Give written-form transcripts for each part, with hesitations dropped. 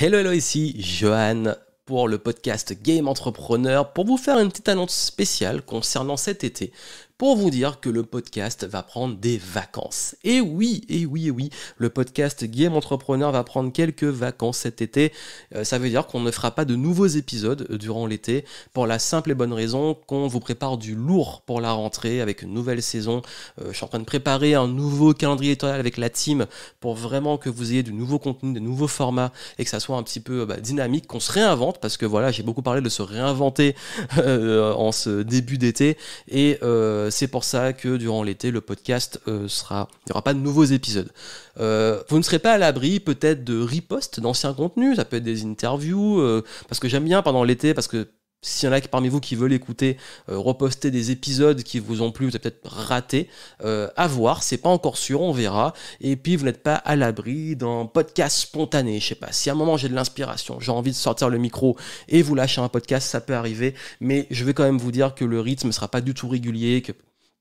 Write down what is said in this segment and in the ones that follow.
Hello, hello, ici Johan pour le podcast Game Entrepreneur pour vous faire une petite annonce spéciale concernant cet été. Pour vous dire que le podcast va prendre des vacances. Et oui, le podcast Game Entrepreneur va prendre quelques vacances cet été. Ça veut dire qu'on ne fera pas de nouveaux épisodes durant l'été pour la simple et bonne raison qu'on vous prépare du lourd pour la rentrée avec une nouvelle saison. Je suis en train de préparer un nouveau calendrier éditorial avec la team pour vraiment que vous ayez du nouveau contenu, des nouveaux formats et que ça soit un petit peu dynamique, qu'on se réinvente parce que voilà, j'ai beaucoup parlé de se réinventer en ce début d'été et c'est pour ça que durant l'été, le podcast il n'y aura pas de nouveaux épisodes. Vous ne serez pas à l'abri peut-être de reposts d'anciens contenus, ça peut être des interviews, parce que j'aime bien pendant l'été, parce que s'il y en a parmi vous qui veulent écouter, reposter des épisodes qui vous ont plu, vous avez peut-être raté, à voir, c'est pas encore sûr, on verra. Et puis vous n'êtes pas à l'abri d'un podcast spontané, je sais pas, si à un moment j'ai de l'inspiration, j'ai envie de sortir le micro et vous lâcher un podcast, ça peut arriver, mais je vais quand même vous dire que le rythme sera pas du tout régulier, que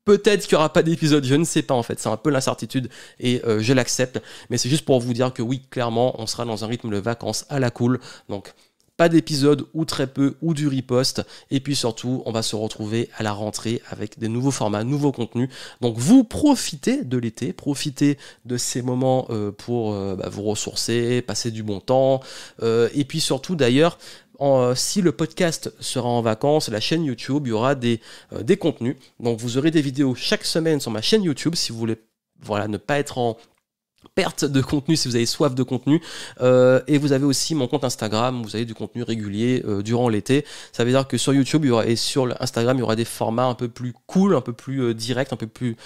peut-être qu'il n'y aura pas d'épisode, je ne sais pas en fait, c'est un peu l'incertitude et je l'accepte, mais c'est juste pour vous dire que oui, clairement, on sera dans un rythme de vacances à la cool, donc pas d'épisode ou très peu ou du riposte, et puis surtout, on va se retrouver à la rentrée avec des nouveaux formats, nouveaux contenus, donc vous profitez de l'été, profitez de ces moments pour vous ressourcer, passer du bon temps, et puis surtout d'ailleurs, si le podcast sera en vacances, la chaîne YouTube, il y aura des contenus. Donc vous aurez des vidéos chaque semaine sur ma chaîne YouTube si vous voulez ne pas être en perte de contenu si vous avez soif de contenu, et vous avez aussi mon compte Instagram, vous avez du contenu régulier durant l'été. Ça veut dire que sur YouTube et sur Instagram il y aura des formats un peu plus cool, un peu plus direct, un peu plus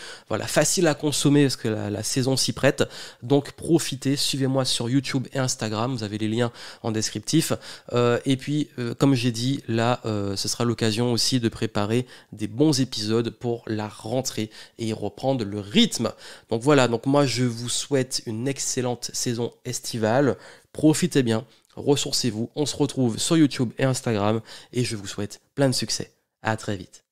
facile à consommer parce que la saison s'y prête. Donc profitez, suivez-moi sur YouTube et Instagram, vous avez les liens en descriptif, et puis comme j'ai dit là, ce sera l'occasion aussi de préparer des bons épisodes pour la rentrée et reprendre le rythme. Donc voilà, donc moi je vous souhaite une excellente saison estivale, profitez bien, ressourcez-vous, on se retrouve sur YouTube et Instagram et je vous souhaite plein de succès, à très vite.